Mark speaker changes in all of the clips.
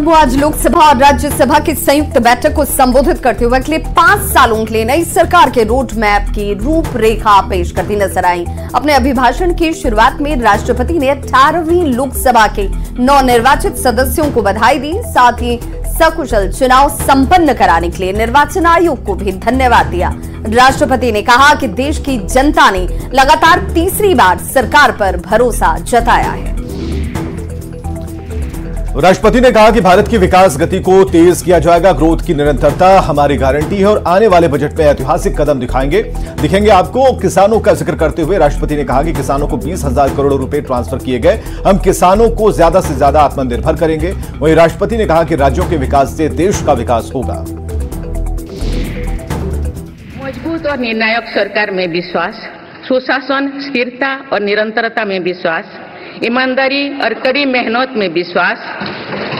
Speaker 1: वो आज लोकसभा और राज्यसभा की संयुक्त बैठक को संबोधित करते हुए अगले 5 सालों के लिए नई सरकार के रोड मैप की रूपरेखा पेश करती नजर आई। अपने अभिभाषण की शुरुआत में राष्ट्रपति ने 18वीं लोकसभा के नवनिर्वाचित सदस्यों को बधाई दी, साथ ही सकुशल चुनाव संपन्न कराने के लिए निर्वाचन आयोग को भी धन्यवाद दिया। राष्ट्रपति ने कहा कि देश की जनता ने लगातार तीसरी बार सरकार पर भरोसा जताया है।
Speaker 2: राष्ट्रपति ने कहा कि भारत की विकास गति को तेज किया जाएगा, ग्रोथ की निरंतरता हमारी गारंटी है और आने वाले बजट में ऐतिहासिक कदम दिखेंगे आपको। किसानों का जिक्र करते हुए राष्ट्रपति ने कहा कि किसानों को 20,000 करोड़ रुपए ट्रांसफर किए गए, हम किसानों को ज्यादा से ज्यादा आत्मनिर्भर करेंगे। वहीं राष्ट्रपति ने कहा कि राज्यों के विकास से देश का विकास होगा।
Speaker 3: मजबूत और निर्णायक सरकार में विश्वास, सुशासन, स्थिरता और निरंतरता में विश्वास, ईमानदारी और कड़ी मेहनत में विश्वास,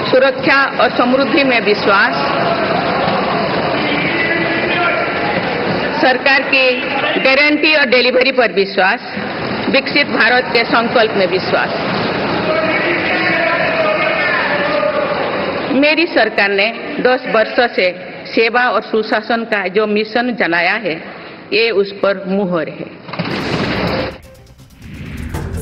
Speaker 3: सुरक्षा और समृद्धि में विश्वास, सरकार की गारंटी और डिलीवरी पर विश्वास, विकसित भारत के संकल्प में विश्वास। मेरी सरकार ने 10 वर्षों से सेवा और सुशासन का जो मिशन चलाया है, ये उस पर मुहर है।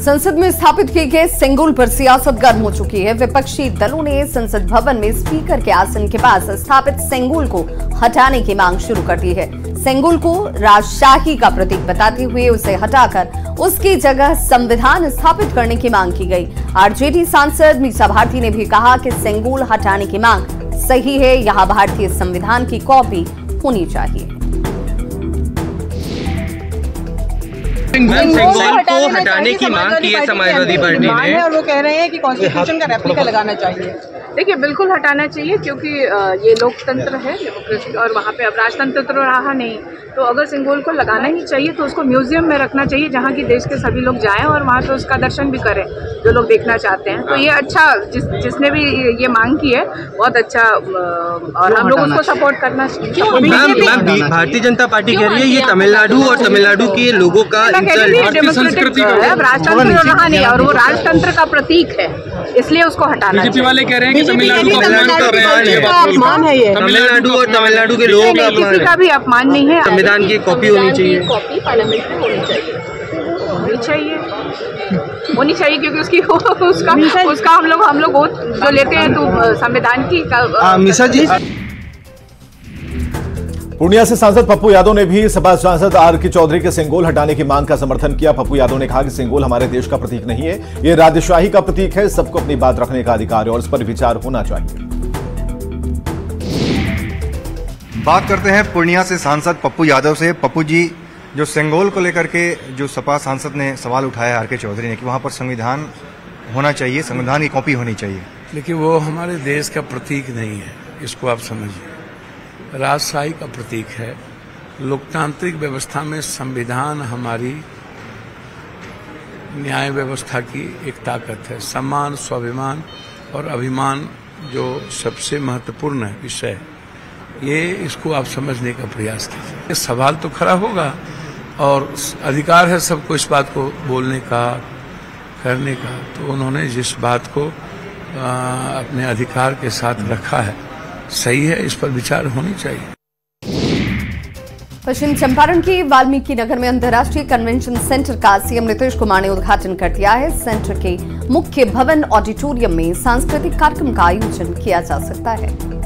Speaker 1: संसद में स्थापित किए गए सेंगोल पर सियासत गर्म हो चुकी है। विपक्षी दलों ने संसद भवन में स्पीकर के आसन के पास स्थापित सेंगोल को हटाने की मांग शुरू कर दी है। सेंगोल को राजशाही का प्रतीक बताते हुए उसे हटाकर उसकी जगह संविधान स्थापित करने की मांग की गई। आरजेडी सांसद मीसा भारती ने भी कहा कि सेंगोल हटाने की मांग सही है, यहाँ भारतीय संविधान की कॉपी होनी चाहिए।
Speaker 4: सेंगोल को हटाने की मांग की है समाजवादी पार्टी ने,
Speaker 5: और वो कह रहे हैं कि कॉन्स्टिट्यूशन का रेप्लिका लगाना चाहिए। देखिए, बिल्कुल हटाना चाहिए क्योंकि ये लोकतंत्र है, डेमोक्रेसी, और वहाँ पे अब राजतंत्र तो रहा नहीं। तो अगर सिंगोल को लगाना ही चाहिए तो उसको म्यूजियम में रखना चाहिए, जहाँ की देश के सभी लोग जाएं और वहाँ पे उसका दर्शन भी करें जो लोग देखना चाहते हैं। तो ये अच्छा, जिसने भी ये मांग की है बहुत अच्छा, और हम लोग उसको सपोर्ट करना चाहिए।
Speaker 4: भारतीय जनता पार्टी कह रही है ये तमिलनाडु और तमिलनाडु के लोगों का
Speaker 5: संस्कृति है, अब राजतंत्र रहा नहीं और वो राजतंत्र का प्रतीक है, इसलिए उसको हटाना।
Speaker 4: बीजेपी वाले कह रहे हैं कि तमिलनाडु का
Speaker 5: अपमान है, ये
Speaker 4: तमिलनाडु और तमिलनाडु के लोगों का अपमान है।
Speaker 5: किसी का भी अपमान नहीं है।
Speaker 4: संविधान की कॉपी होनी चाहिए,
Speaker 5: कॉपी पार्लियामेंट में होनी चाहिए क्योंकि उसका हम लोग वोट जो लेते हैं तो संविधान की।
Speaker 4: मीसा जी,
Speaker 2: पूर्णिया से सांसद पप्पू यादव ने भी सपा सांसद आर.के. चौधरी के सेंगोल हटाने की मांग का समर्थन किया। पप्पू यादव ने कहा कि सेंगोल हमारे देश का प्रतीक नहीं है, ये राजशाही का प्रतीक है, सबको अपनी बात रखने का अधिकार है और इस पर विचार होना चाहिए।
Speaker 6: बात करते हैं पूर्णिया से सांसद पप्पू यादव से। पप्पू जी, जो सेंगोल को लेकर के जो सपा सांसद ने सवाल उठाया आर.के. चौधरी ने कि वहां पर संविधान होना चाहिए, संविधान की कॉपी होनी चाहिए,
Speaker 7: लेकिन वो हमारे देश का प्रतीक नहीं है, इसको आप समझिए। राजशाही का प्रतीक है। लोकतांत्रिक व्यवस्था में संविधान हमारी न्याय व्यवस्था की एक ताकत है। सम्मान, स्वाभिमान और अभिमान जो सबसे महत्वपूर्ण है विषय, ये इसको आप समझने का प्रयास कीजिए। सवाल तो खड़ा होगा और अधिकार है सबको इस बात को बोलने का, करने का। तो उन्होंने जिस बात को अपने अधिकार के साथ रखा है सही है, इस पर विचार होनी चाहिए।
Speaker 1: पश्चिम चंपारण के वाल्मीकि नगर में अंतर्राष्ट्रीय कन्वेंशन सेंटर का सीएम नीतीश कुमार ने उद्घाटन कर दिया है। सेंटर के मुख्य भवन ऑडिटोरियम में सांस्कृतिक कार्यक्रम का आयोजन किया जा सकता है।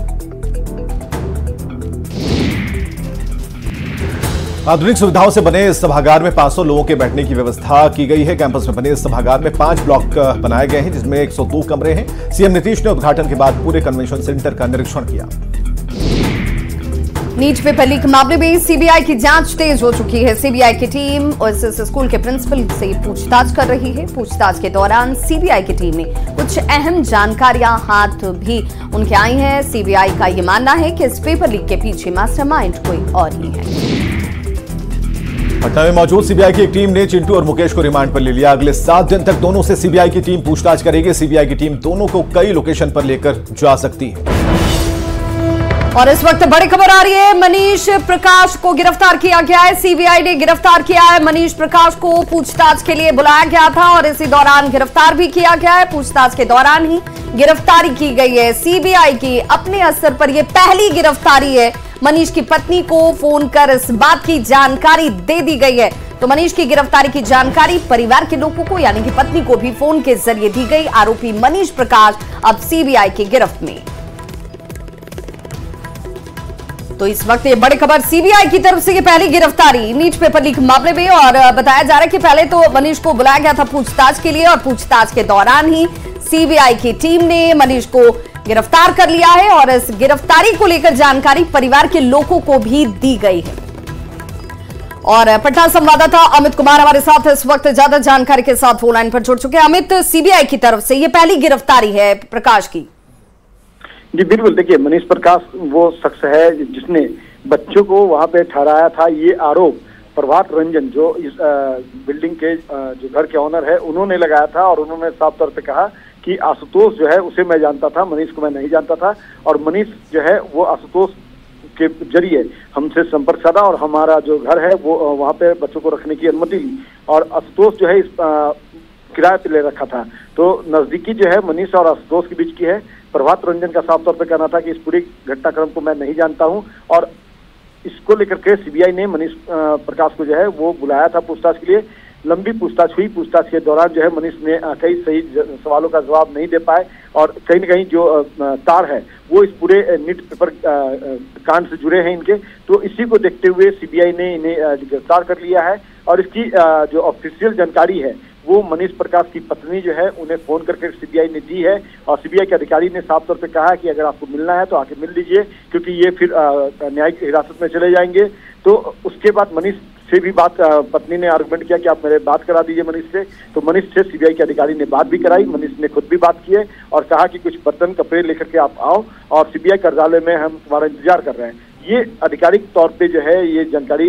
Speaker 2: आधुनिक सुविधाओं से बने इस सभागार में 500 लोगों के बैठने की व्यवस्था की गई है। कैंपस में बने इस सभागार में 5 ब्लॉक बनाए गए हैं, जिसमें 102 कमरे हैं। सीएम नीतीश ने उद्घाटन के बाद पूरे कन्वेंशन सेंटर का निरीक्षण किया।
Speaker 1: नीट पेपर लीक मामले में सीबीआई की जांच तेज हो चुकी है। सीबीआई की टीम इस स्कूल के प्रिंसिपल से पूछताछ कर रही है। पूछताछ के दौरान सीबीआई की टीम ने कुछ अहम जानकारियां हाथ भी उनके आई हैं। सीबीआई का यह मानना है कि इस पेपर लीक के पीछे मास्टरमाइंड कोई और ही है।
Speaker 2: पटना में मौजूद सीबीआई की एक टीम ने चिंटू और मुकेश को रिमांड पर ले लिया। अगले 7 दिन तक दोनों से सीबीआई की टीम पूछताछ करेगी। सीबीआई की टीम दोनों को कई लोकेशन पर लेकर जा सकती है।
Speaker 1: और इस वक्त बड़ी खबर आ रही है, मनीष प्रकाश को गिरफ्तार किया गया है। सीबीआई ने गिरफ्तार किया है मनीष प्रकाश को। पूछताछ के लिए बुलाया गया था और इसी दौरान गिरफ्तार भी किया गया है। पूछताछ के दौरान ही गिरफ्तारी की गई है। सीबीआई की अपने स्तर पर यह पहली गिरफ्तारी है। मनीष की पत्नी को फोन कर इस बात की जानकारी दे दी गई है। तो मनीष की गिरफ्तारी की जानकारी परिवार के लोगों को यानी कि पत्नी को भी फोन के जरिए दी गई। आरोपी मनीष प्रकाश अब सीबीआई की गिरफ्त में। तो इस वक्त ये बड़ी खबर, सीबीआई की तरफ से ये पहली गिरफ्तारी नीट पेपर लीक मामले में। और बताया जा रहा है कि पहले तो मनीष को बुलाया गया था पूछताछ के लिए और पूछताछ के दौरान ही सीबीआई की टीम ने मनीष को गिरफ्तार कर लिया है और इस गिरफ्तारी को लेकर जानकारी परिवार के लोगों को भी दी गई है। और पटना संवाददाता अमित कुमार हमारे साथ इस वक्त ज्यादा जानकारी के साथ फोन लाइन पर जुड़ चुके हैं। अमित, सीबीआई की तरफ से ये पहली गिरफ्तारी है प्रकाश की।
Speaker 8: जी बिल्कुल, देखिए मनीष प्रकाश वो शख्स है जिसने बच्चों को वहां पे ठहराया था। ये आरोप प्रभात रंजन जो इस बिल्डिंग के जो घर के ऑनर है उन्होंने लगाया था और उन्होंने साफ तौर पे कहा कि आशुतोष जो है उसे मैं जानता था, मनीष को मैं नहीं जानता था। और मनीष जो है वो आशुतोष के जरिए हमसे संपर्क साधा और हमारा जो घर है वो वहाँ पे बच्चों को रखने की अनुमति ली। और आशुतोष जो है इस किराए पे ले रखा था। तो नजदीकी जो है मनीष और आशुतोष के बीच की है। प्रभात रंजन का साफ तौर पे कहना था कि इस पूरी घटनाक्रम को मैं नहीं जानता हूं और इसको लेकर के सीबीआई ने मनीष प्रकाश को जो है वो बुलाया था पूछताछ के लिए। लंबी पूछताछ हुई। पूछताछ के दौरान जो है मनीष ने कई सही सवालों का जवाब नहीं दे पाए और कहीं न कहीं जो तार है वो इस पूरे नीट पेपर कांड से जुड़े हैं इनके। तो इसी को देखते हुए सीबीआई ने इन्हें गिरफ्तार कर लिया है। और इसकी जो ऑफिशियल जानकारी है वो मनीष प्रकाश की पत्नी जो है उन्हें फोन करके सीबीआई ने दी है। और सीबीआई के अधिकारी ने साफ तौर पे कहा है कि अगर आपको मिलना है तो आके मिल लीजिए, क्योंकि ये फिर न्यायिक हिरासत में चले जाएंगे। तो उसके बाद मनीष से भी बात पत्नी ने आर्गुमेंट किया कि आप मेरे बात करा दीजिए मनीष से। तो मनीष से सीबीआई के अधिकारी ने बात भी कराई। मनीष ने खुद भी बात की है और कहा कि कुछ बर्तन कपड़े लेकर के आप आओ और सीबीआई कार्यालय में हम तुम्हारा इंतजार कर रहे हैं। ये आधिकारिक तौर पे जो है ये जानकारी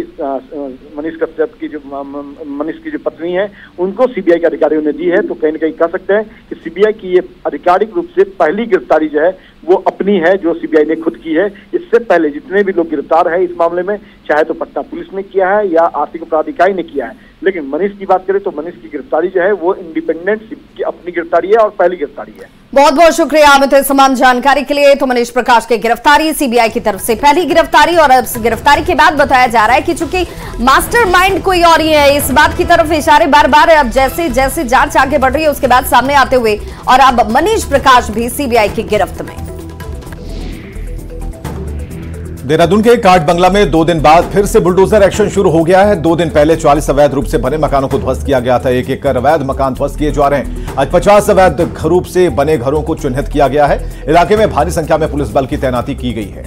Speaker 8: मनीष कश्यप की जो मनीष की जो पत्नी है उनको सीबीआई के अधिकारियों ने दी है। तो कहीं न कहीं कह सकते हैं कि सीबीआई की ये आधिकारिक रूप से पहली गिरफ्तारी जो है वो अपनी है जो सीबीआई ने खुद की है। इससे पहले जितने भी लोग गिरफ्तार है इस मामले में, चाहे तो पटना पुलिस ने किया है या आर्थिक अपराध इकाई ने किया है, लेकिन मनीष की बात करें तो मनीष की गिरफ्तारी जो है वो इंडिपेंडेंट की अपनी गिरफ्तारी है और पहली गिरफ्तारी है।
Speaker 1: बहुत बहुत शुक्रिया अमित समान जानकारी के लिए। तो मनीष प्रकाश की गिरफ्तारी सीबीआई की तरफ से पहली गिरफ्तारी और अब गिरफ्तारी के बाद बताया जा रहा है कि चूंकि मास्टरमाइंड कोई और ही है, इस बात की तरफ इशारे बार बार अब जैसे जैसे जांच आगे बढ़ रही है उसके बाद सामने आते हुए और अब मनीष प्रकाश भी सीबीआई की गिरफ्त में।
Speaker 2: देहरादून के काट बंगला में 2 दिन बाद फिर से बुलडोजर एक्शन शुरू हो गया है। 2 दिन पहले 40 अवैध रूप से बने मकानों को ध्वस्त किया गया था। एक एक कर अवैध मकान ध्वस्त किए जा रहे हैं। आज 50 अवैध रूप से बने घरों को चिन्हित किया गया है। इलाके में भारी संख्या में पुलिस बल की तैनाती की गई है।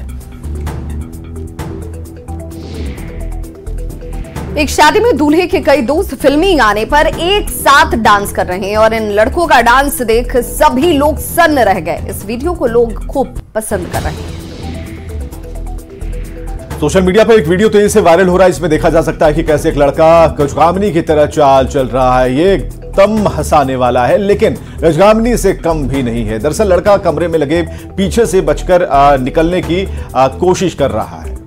Speaker 1: एक शादी में दूल्हे के कई दोस्त फिल्मी गाने पर एक साथ डांस कर रहे हैं और इन लड़कों का डांस देख सभी लोग सन्न रह गए। इस वीडियो को लोग खूब पसंद कर रहे हैं।
Speaker 2: सोशल मीडिया पर एक वीडियो तेजी से वायरल हो रहा है। इसमें देखा जा सकता है कि कैसे एक लड़का गजगामिनी की तरह चाल चल रहा है। ये एकदम हंसाने वाला है, लेकिन गजगामिनी से कम भी नहीं है। दरअसल लड़का कमरे में लगे पीछे से बचकर निकलने की कोशिश कर रहा है।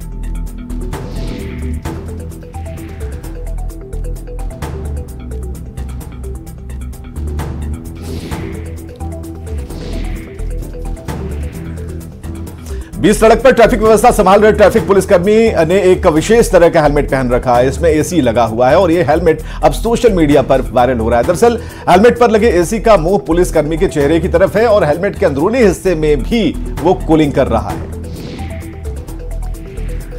Speaker 2: बीच सड़क पर ट्रैफिक व्यवस्था संभाल रहे ट्रैफिक पुलिसकर्मी ने एक विशेष तरह का हेलमेट पहन रखा है। इसमें एसी लगा हुआ है और यह हेलमेट अब सोशल मीडिया पर वायरल हो रहा है। दरअसल हेलमेट पर लगे एसी का मुंह पुलिसकर्मी के चेहरे की तरफ है और हेलमेट के अंदरूनी हिस्से में भी वो कूलिंग कर रहा है।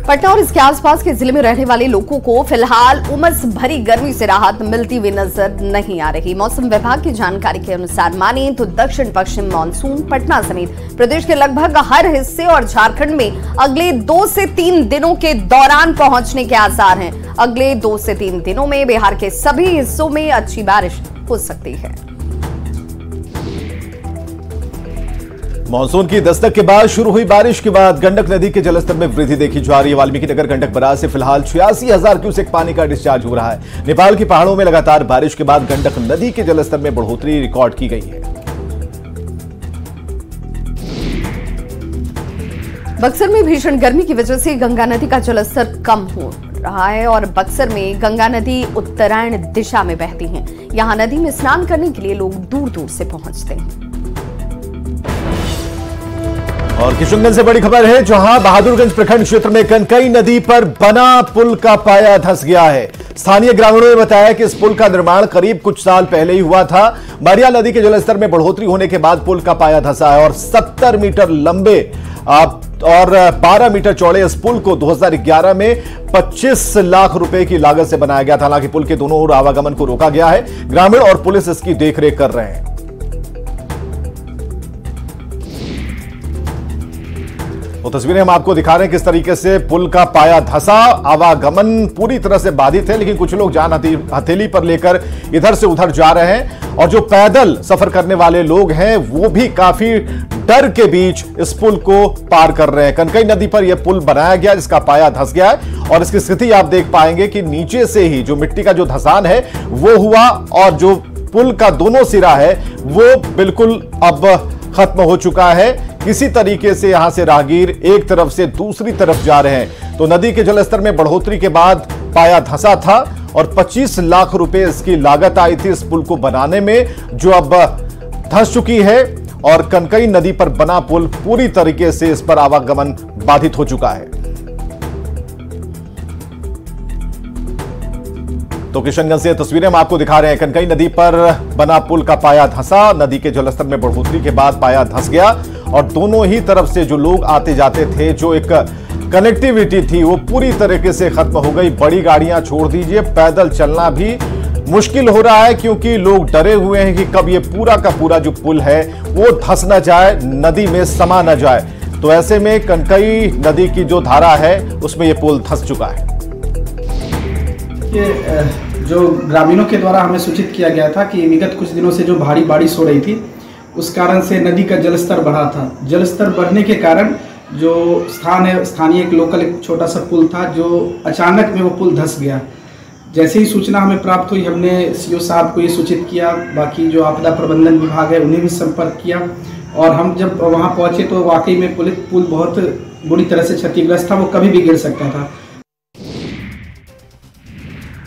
Speaker 1: पटना और इसके आसपास के जिले में रहने वाले लोगों को फिलहाल उमस भरी गर्मी से राहत मिलती हुई नजर नहीं आ रही। मौसम विभाग की जानकारी के अनुसार माने तो दक्षिण पश्चिम मानसून पटना समेत प्रदेश के लगभग हर हिस्से और झारखंड में अगले 2 से 3 दिनों के दौरान पहुंचने के आसार हैं। अगले 2 से 3 दिनों में बिहार के सभी हिस्सों में अच्छी बारिश हो सकती है।
Speaker 2: मानसून की दस्तक के बाद शुरू हुई बारिश के बाद गंडक नदी के जलस्तर में वृद्धि देखी जा रही है। वाल्मीकि नगर गंडक बराज से फिलहाल 86,000 क्यूसेक पानी का डिस्चार्ज हो रहा है। नेपाल की पहाड़ों में लगातार बारिश के बाद गंडक नदी के जलस्तर में बढ़ोतरी रिकॉर्ड की गई है।
Speaker 1: बक्सर में भीषण गर्मी की वजह से गंगा नदी का जलस्तर कम हो रहा है और बक्सर में गंगा नदी उत्तरायण दिशा में बहती है। यहां नदी में स्नान करने के लिए लोग दूर दूर से पहुंचते हैं।
Speaker 2: और किशनगंज से बड़ी खबर है, जहां बहादुरगंज प्रखंड क्षेत्र में कनकई नदी पर बना पुल का पाया धंस गया है। स्थानीय ग्रामीणों ने बताया कि इस पुल का निर्माण करीब कुछ साल पहले ही हुआ था। मारिया नदी के जलस्तर में बढ़ोतरी होने के बाद पुल का पाया धंसा है और 70 मीटर लंबे और 12 मीटर चौड़े इस पुल को 2011 में 25 लाख रुपए की लागत से बनाया गया था। हालांकि पुल के दोनों ओर आवागमन को रोका गया है। ग्रामीण और पुलिस इसकी देखरेख कर रहे हैं। वो तस्वीरें हम आपको दिखा रहे हैं किस तरीके से पुल का पाया धंसा। आवागमन पूरी तरह से बाधित है, लेकिन कुछ लोग जान हथेली पर लेकर इधर से उधर जा रहे हैं और जो पैदल सफर करने वाले लोग हैं वो भी काफी डर के बीच इस पुल को पार कर रहे हैं। कनकई नदी पर यह पुल बनाया गया जिसका पाया धंस गया है और इसकी स्थिति आप देख पाएंगे कि नीचे से ही जो मिट्टी का जो धंसान है वो हुआ और जो पुल का दोनों सिरा है वो बिल्कुल अब खत्म हो चुका है। किसी तरीके से यहां से राहगीर एक तरफ से दूसरी तरफ जा रहे हैं। तो नदी के जलस्तर में बढ़ोतरी के बाद पाया धंसा था और 25 लाख रुपए इसकी लागत आई थी इस पुल को बनाने में, जो अब धंस चुकी है और कनकई नदी पर बना पुल पूरी तरीके से इस पर आवागमन बाधित हो चुका है। तो किशनगंज से तस्वीरें हम आपको दिखा रहे हैं। कनकई नदी पर बना पुल का पाया धंसा, नदी के जलस्तर में बढ़ोतरी के बाद पाया धंस गया और दोनों ही तरफ से जो लोग आते जाते थे, जो एक कनेक्टिविटी थी वो पूरी तरीके से खत्म हो गई। बड़ी गाड़ियां छोड़ दीजिए, पैदल चलना भी मुश्किल हो रहा है क्योंकि लोग डरे हुए हैं कि कब ये पूरा का पूरा जो पुल है वो धंस न जाए, नदी में समा न जाए। तो ऐसे में कनकई नदी की जो धारा है उसमें ये पुल धंस चुका है।
Speaker 9: जो ग्रामीणों के द्वारा हमें सूचित किया गया था कि विगत कुछ दिनों से जो भारी बारिश हो रही थी उस कारण से नदी का जलस्तर बढ़ा था। जलस्तर बढ़ने के कारण जो स्थान है, स्थानीय एक लोकल एक छोटा सा पुल था जो अचानक में वो पुल धंस गया। जैसे ही सूचना हमें प्राप्त हुई हमने सीओ साहब को ये सूचित किया, बाकी जो आपदा प्रबंधन विभाग है उन्हें भी संपर्क किया और हम जब वहाँ पहुँचे तो वाकई में पुल बहुत बुरी तरह से क्षतिग्रस्त था, वो कभी भी गिर सकता था।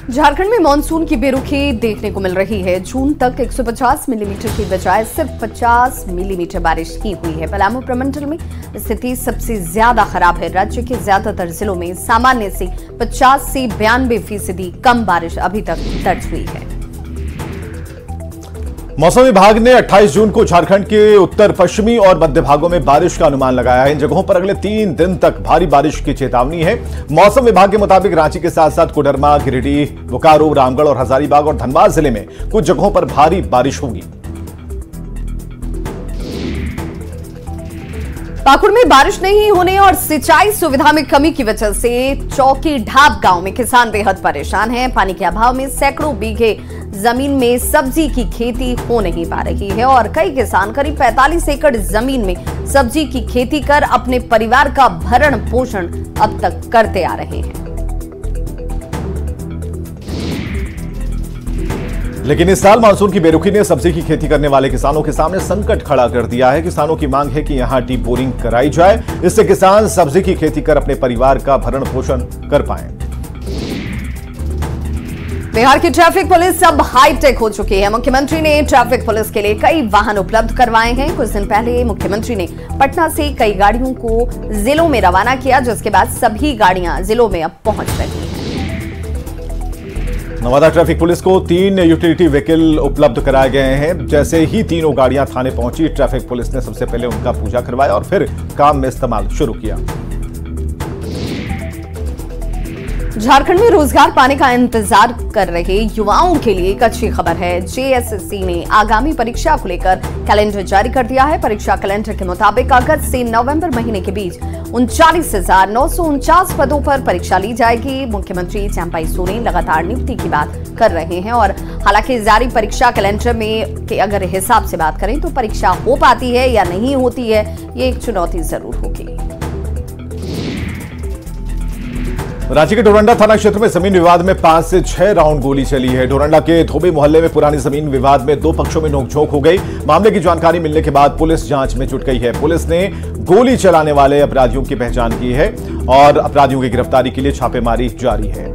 Speaker 1: झारखंड में मानसून की बेरुखी देखने को मिल रही है। जून तक 150 मिलीमीटर की बजाय सिर्फ 50 मिलीमीटर बारिश ही हुई है। पलामू प्रमंडल में स्थिति सबसे ज्यादा खराब है। राज्य के ज्यादातर जिलों में सामान्य से 50 से 92% कम बारिश अभी तक दर्ज हुई है।
Speaker 2: मौसम विभाग ने 28 जून को झारखंड के उत्तर पश्चिमी और मध्य भागों में बारिश का अनुमान लगाया है। इन जगहों पर अगले 3 दिन तक भारी बारिश की चेतावनी है। मौसम विभाग के मुताबिक रांची के साथ साथ कोडरमा, गिरिडीह, बोकारो, रामगढ़ और हजारीबाग और धनबाद जिले में कुछ जगहों पर भारी बारिश होगी।
Speaker 1: पाकुड़ में बारिश नहीं होने और सिंचाई सुविधा में कमी की वजह से चौकी ढाब गांव में किसान बेहद परेशान हैं। पानी के अभाव में सैकड़ों बीघे जमीन में सब्जी की खेती हो नहीं पा रही है और कई किसान करीब 45 एकड़ जमीन में सब्जी की खेती कर अपने परिवार का भरण पोषण अब तक करते आ रहे हैं।
Speaker 2: लेकिन इस साल मानसून की बेरुखी ने सब्जी की खेती करने वाले किसानों के सामने संकट खड़ा कर दिया है। किसानों की मांग है कि यहां डीप बोरिंग कराई जाए, इससे किसान सब्जी की खेती कर अपने परिवार का भरण पोषण कर पाएं।
Speaker 1: बिहार की ट्रैफिक पुलिस अब हाईटेक हो चुकी है। मुख्यमंत्री ने ट्रैफिक पुलिस के लिए कई वाहन उपलब्ध करवाए हैं। कुछ दिन पहले मुख्यमंत्री ने पटना से कई गाड़ियों को जिलों में रवाना किया, जिसके बाद सभी गाड़ियां जिलों में अब पहुंच रही हैं।
Speaker 2: नवादा ट्रैफिक पुलिस को 3 यूटिलिटी व्हीकल उपलब्ध कराए गए हैं। जैसे ही तीनों गाड़ियां थाने पहुंची, ट्रैफिक पुलिस ने सबसे पहले उनका पूजा करवाया और फिर काम में इस्तेमाल शुरू किया।
Speaker 1: झारखंड में रोजगार पाने का इंतजार कर रहे युवाओं के लिए एक अच्छी खबर है। जेएसएससी ने आगामी परीक्षा को लेकर कैलेंडर जारी कर दिया है। परीक्षा कैलेंडर के मुताबिक अगस्त से नवंबर महीने के बीच 39,949 पदों पर परीक्षा ली जाएगी। मुख्यमंत्री चंपाई सोरेन लगातार नियुक्ति की बात कर रहे हैं और हालांकि जारी परीक्षा कैलेंडर में के अगर हिसाब से बात करें तो परीक्षा हो पाती है या नहीं होती है, ये एक चुनौती जरूर होगी।
Speaker 2: रांची के डोरंडा थाना क्षेत्र में जमीन विवाद में 5 से 6 राउंड गोली चली है। डोरंडा के धोबी मोहल्ले में पुरानी जमीन विवाद में 2 पक्षों में नोकझोंक हो गई। मामले की जानकारी मिलने के बाद पुलिस जांच में जुट गई है। पुलिस ने गोली चलाने वाले अपराधियों की पहचान की है और अपराधियों की गिरफ्तारी के लिए छापेमारी जारी है।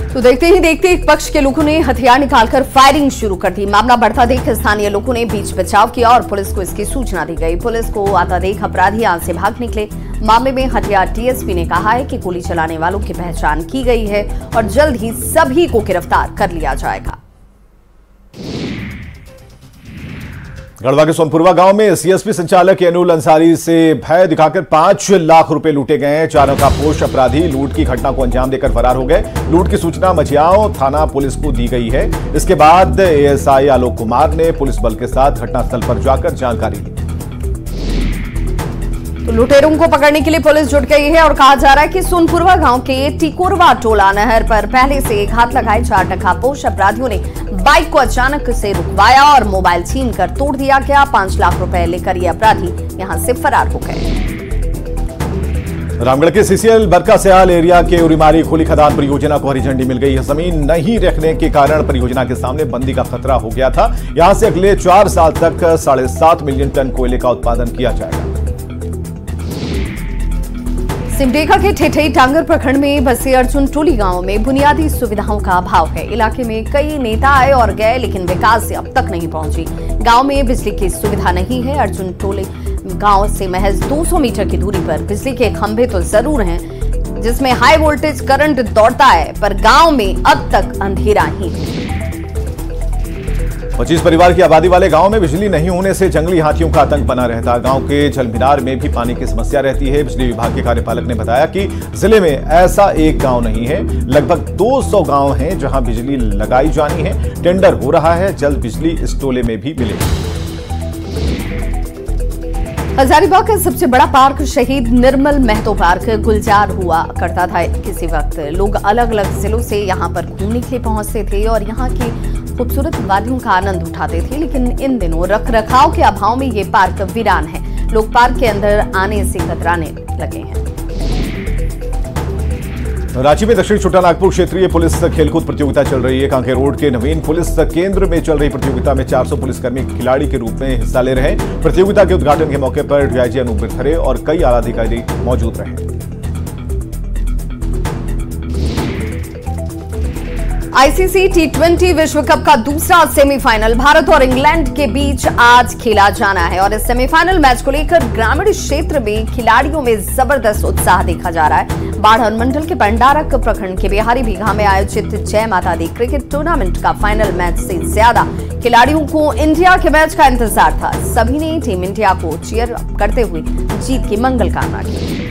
Speaker 1: तो देखते ही देखते एक पक्ष के लोगों ने हथियार निकालकर फायरिंग शुरू कर दी। मामला बढ़ता देख स्थानीय लोगों ने बीच बचाव किया और पुलिस को इसकी सूचना दी गई। पुलिस को आता देख अपराधी यहां से भाग निकले। मामले में हथियार टीएसपी ने कहा है कि गोली चलाने वालों की पहचान की गई है और जल्द ही सभी को गिरफ्तार कर लिया जाएगा।
Speaker 2: गढ़वा के सोनपुरवा गांव में सीएसपी संचालक एनुल अंसारी से भय दिखाकर 5 लाख रुपए लूटे गए। चारों का पोष अपराधी लूट की घटना को अंजाम देकर फरार हो गए। लूट की सूचना मझियाओं थाना पुलिस को दी गई है। इसके बाद एएसआई आलोक कुमार ने पुलिस बल के साथ घटनास्थल पर जाकर जानकारी ली।
Speaker 1: तो लुटेरों को पकड़ने के लिए पुलिस जुट गई है और कहा जा रहा है कि सोनपुरवा गांव के टिकोरवा टोला नहर पर पहले से घात लगाए 4 टकापोश अपराधियों ने बाइक को अचानक से रुकवाया और मोबाइल छीनकर तोड़ दिया गया। 5 लाख रुपए लेकर ये अपराधी यहां से फरार हो गए।
Speaker 2: रामगढ़ के सीसीएल बरका सयाल एरिया के उरीमारी खोली खदान परियोजना को हरी झंडी मिल गई है। जमीन नहीं रखने के कारण परियोजना के सामने बंदी का खतरा हो गया था। यहां से अगले 4 साल तक 7.5 मिलियन टन कोयले का उत्पादन किया जाएगा।
Speaker 1: सिमडेगा के ठेठई टांगर प्रखंड में बसे अर्जुन टोली गांव में बुनियादी सुविधाओं का अभाव है। इलाके में कई नेता आए और गए लेकिन विकास से अब तक नहीं पहुंची। गांव में बिजली की सुविधा नहीं है। अर्जुन टोली गांव से महज 200 मीटर की दूरी पर बिजली के खंभे तो जरूर हैं जिसमें हाई वोल्टेज करंट दौड़ता है, पर गांव में अब तक अंधेरा ही है।
Speaker 2: 25 परिवार की आबादी वाले गांव में बिजली नहीं होने से जंगली हाथियों का आतंक बना रहता है। गांव के जलमीनार में भी पानी की समस्या रहती है। बिजली विभाग के कार्यपालक ने बताया कि जिले में ऐसा एक गांव नहीं है, लगभग 200 गांव हैं जहां बिजली लगाई जानी है। टेंडर हो रहा है, जल्द बिजली इस टोले में भी मिलेगी।
Speaker 1: हजारीबाग का सबसे बड़ा पार्क शहीद निर्मल महतो पार्क गुलजार हुआ करता था। किसी वक्त लोग अलग अलग जिलों से यहां पर घूमने के लिए पहुंचते थे और यहां की खूबसूरत वादियों का आनंद उठाते थे, लेकिन इन दिनों रखरखाव के अभाव में ये पार्क वीरान है। लोग पार्क के अंदर आने से कतराने लगे हैं।
Speaker 2: रांची में दक्षिण छोटानागपुर क्षेत्रीय पुलिस खेलकूद प्रतियोगिता चल रही है। कांके रोड के नवीन पुलिस केंद्र में चल रही प्रतियोगिता में 400 पुलिसकर्मी खिलाड़ी के रूप में हिस्सा ले रहे हैं। प्रतियोगिता के उद्घाटन के मौके पर डीआईजी अनूप खरे और कई आला अधिकारी मौजूद रहे।
Speaker 1: आईसीसी टी20 विश्व कप का दूसरा सेमीफाइनल भारत और इंग्लैंड के बीच आज खेला जाना है और इस सेमीफाइनल मैच को लेकर ग्रामीण क्षेत्र में खिलाड़ियों में जबरदस्त उत्साह देखा जा रहा है। बाढ़ अनुमंडल के पंडारक प्रखंड के बिहारी बीघा में आयोजित जय माता दी क्रिकेट टूर्नामेंट का फाइनल मैच से ज्यादा खिलाड़ियों को इंडिया के मैच का इंतजार था। सभी ने टीम इंडिया को चीयर करते हुए जीत की मंगल कामना की।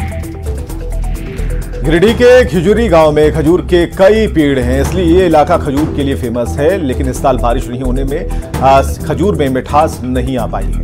Speaker 2: गिरिडीह के खिजुरी गांव में खजूर के कई पेड़ हैं, इसलिए ये इलाका खजूर के लिए फेमस है। लेकिन इस साल बारिश नहीं होने में खजूर में मिठास नहीं आ पाई है।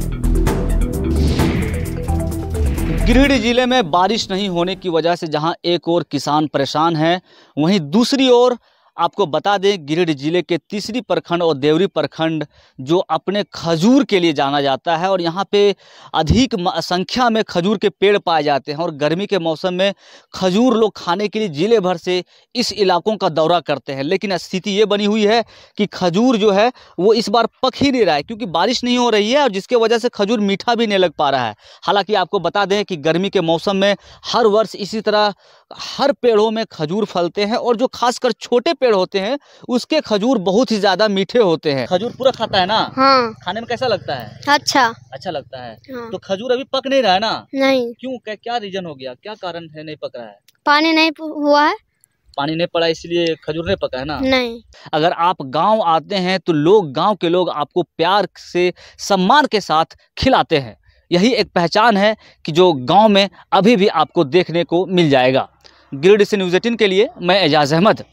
Speaker 10: गिरिडीह जिले में बारिश नहीं होने की वजह से जहां एक ओर किसान परेशान हैं, वहीं दूसरी ओर आपको बता दें गिरिडीह जिले के तीसरी प्रखंड और देवरी प्रखंड जो अपने खजूर के लिए जाना जाता है और यहाँ पे अधिक संख्या में खजूर के पेड़ पाए जाते हैं और गर्मी के मौसम में खजूर लोग खाने के लिए जिले भर से इस इलाकों का दौरा करते हैं। लेकिन स्थिति ये बनी हुई है कि खजूर जो है वो इस बार पक ही नहीं रहा है क्योंकि बारिश नहीं हो रही है और जिसके वजह से खजूर मीठा भी नहीं लग पा रहा है। हालांकि आपको बता दें कि गर्मी के मौसम में हर वर्ष इसी तरह हर पेड़ों में खजूर फलते हैं और जो खासकर छोटे पेड़ होते हैं उसके खजूर बहुत ही ज्यादा मीठे होते हैं। खजूर पूरा खाता है ना? हाँ। खाने में कैसा लगता है? अच्छा लगता है। हाँ। तो खजूर अभी पक नहीं रहा है ना? नहीं। क्यों? क्या रीजन हो गया? क्या कारण है नहीं पक रहा है?
Speaker 11: पानी नहीं हुआ है।
Speaker 10: पानी नहीं पड़ा इसलिए खजूर नहीं पका है ना?
Speaker 11: नहीं।
Speaker 10: अगर आप गांव आते हैं तो गांव के लोग आपको प्यार से सम्मान के साथ खिलाते हैं। यही एक पहचान है कि जो गांव में अभी भी आपको देखने को मिल जाएगा। गिरिडीह से न्यूज़ 18 के लिए मैं एजाज अहमद।